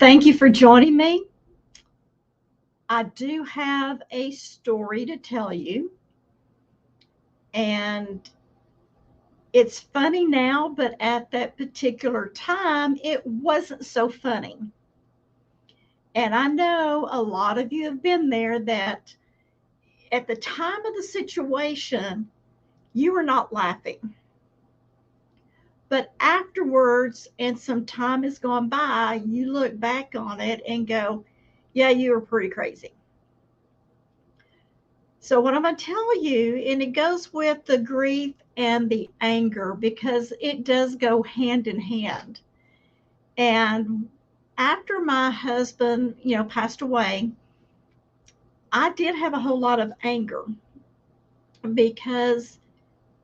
Thank you for joining me. I do have a story to tell you, and it's funny now, but at that particular time, it wasn't so funny. And I know a lot of you have been there that at the time of the situation, you were not laughing. But afterwards, and some time has gone by, you look back on it and go, yeah, you were pretty crazy. So, what I'm going to tell you, and it goes with the grief and the anger because it does go hand in hand. And after my husband, passed away, I did have a whole lot of anger because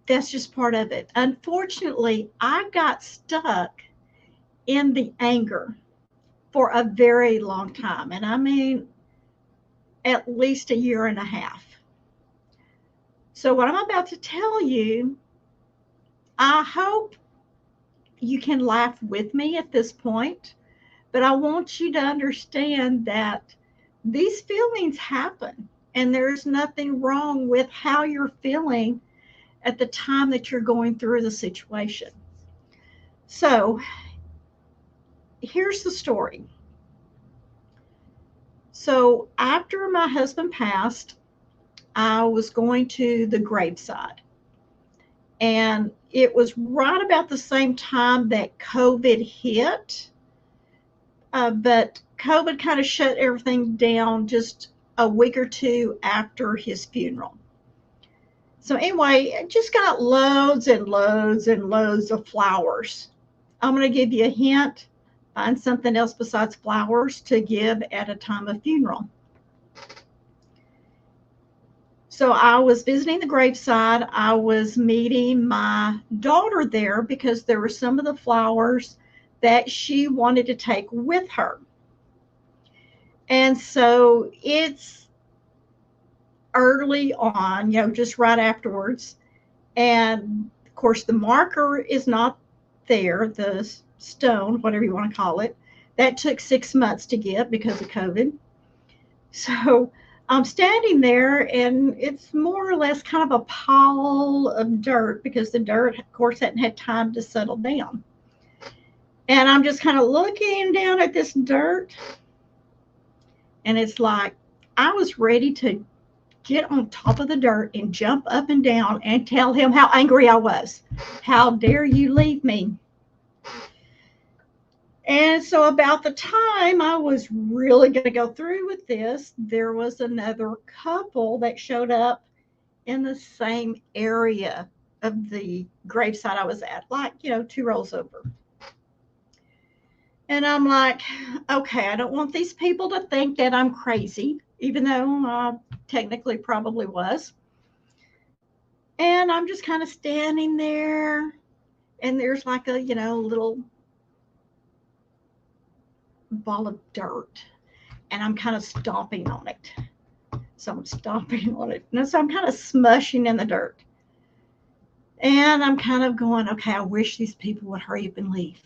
that's just part of it. Unfortunately, I got stuck in the anger for a very long time. And I mean, at least a year and a half. So, what I'm about to tell you, I hope you can laugh with me at this point, but I want you to understand that these feelings happen and there's nothing wrong with how you're feeling at the time that you're going through the situation. So, here's the story. So, after my husband passed, I was going to the graveside. And it was right about the same time that COVID hit. But COVID kind of shut everything down just a week or two after his funeral. So, anyway, I just got loads and loads and loads of flowers. I'm going to give you a hint. Find something else besides flowers to give at a time of funeral. So I was visiting the graveside. I was meeting my daughter there because there were some of the flowers that she wanted to take with her. And so it's early on, just right afterwards. And of course, the marker is not there, the stone, whatever you want to call it. That took 6 months to get because of COVID. So I'm standing there, and it's more or less kind of a pile of dirt because the dirt, of course, hadn't had time to settle down. And I'm just kind of looking down at this dirt, and it's like I was ready to get on top of the dirt and jump up and down and tell him how angry I was. How dare you leave me? And so about the time I was really going to go through with this, there was another couple that showed up in the same area of the gravesite I was at, like, 2 rows over. And I'm like, okay, I don't want these people to think that I'm crazy, even though I technically probably was. And I'm just kind of standing there, and there's like a, little ball of dirt, and I'm kind of stomping on it. So I'm stomping on it. And so I'm kind of smushing in the dirt. And I'm kind of going, okay, I wish these people would hurry up and leave.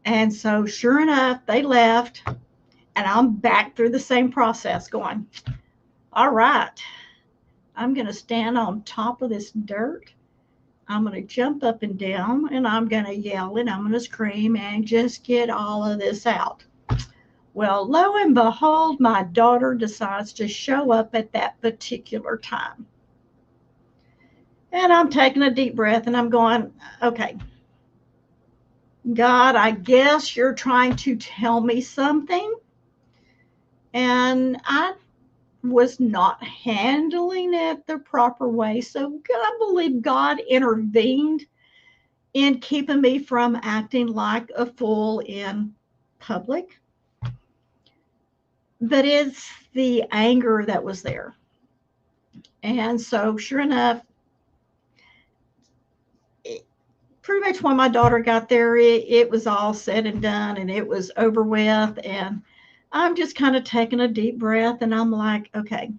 And so sure enough, they left, and I'm back through the same process going, all right, I'm going to stand on top of this dirt. I'm going to jump up and down, and I'm going to yell, and I'm going to scream and just get all of this out. Well, lo and behold, my daughter decides to show up at that particular time. And I'm taking a deep breath, and I'm going, okay, God, I guess you're trying to tell me something. And I was not handling it the proper way. So I believe God intervened in keeping me from acting like a fool in public. But it's the anger that was there. And so sure enough, pretty much when my daughter got there, it was all said and done, and it was over with. And I'm just kind of taking a deep breath, and I'm like, okay,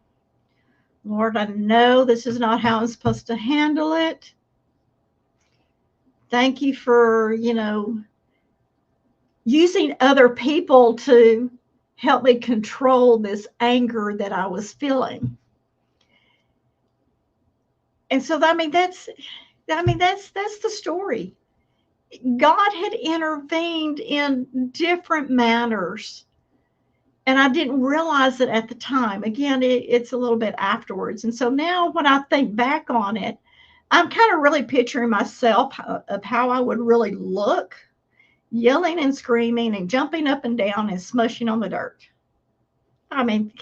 Lord, I know this is not how I'm supposed to handle it. Thank you for, using other people to help me control this anger that I was feeling. And so, that's the story. God had intervened in different manners, and I didn't realize it at the time. Again, it's a little bit afterwards. And so now when I think back on it, I'm kind of really picturing myself of how I would really look, yelling and screaming and jumping up and down and smushing on the dirt. I mean,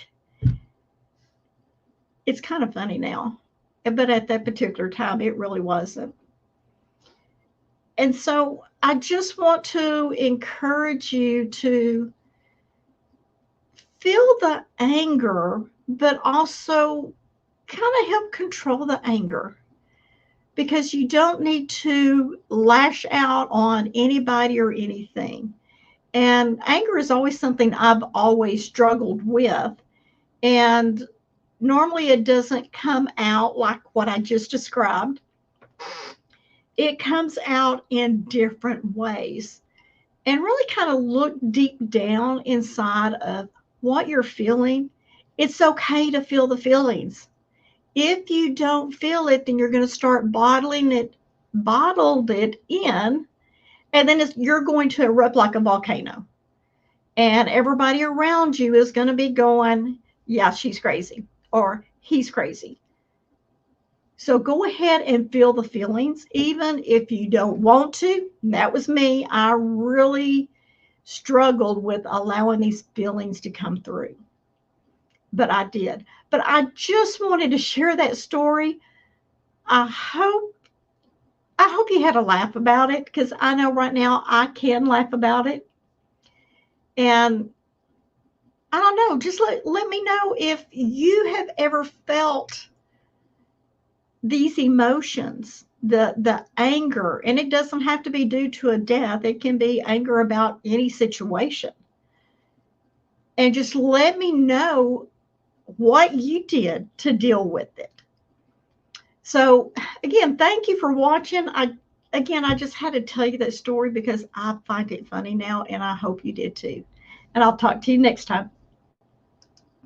it's kind of funny now, but at that particular time, it really wasn't. And so I just want to encourage you to feel the anger, but also kind of help control the anger, because you don't need to lash out on anybody or anything. And anger is always something I've always struggled with. And normally it doesn't come out like what I just described. It comes out in different ways. And really kind of look deep down inside of what you're feeling. It's okay to feel the feelings. If you don't feel it, then you're going to start bottled it in, and then you're going to erupt like a volcano. And everybody around you is going to be going, yeah, she's crazy, or he's crazy. So go ahead and feel the feelings, even if you don't want to. That was me. I really struggled with allowing these feelings to come through, but I did. But I just wanted to share that story. I hope you had a laugh about it, because I know right now I can laugh about it. And I don't know, just let me know if you have ever felt these emotions, the anger, and it doesn't have to be due to a death. It can be anger about any situation. And just let me know what you did to deal with it. So again, thank you for watching. I just had to tell you that story because I find it funny now, and I hope you did too. And I'll talk to you next time.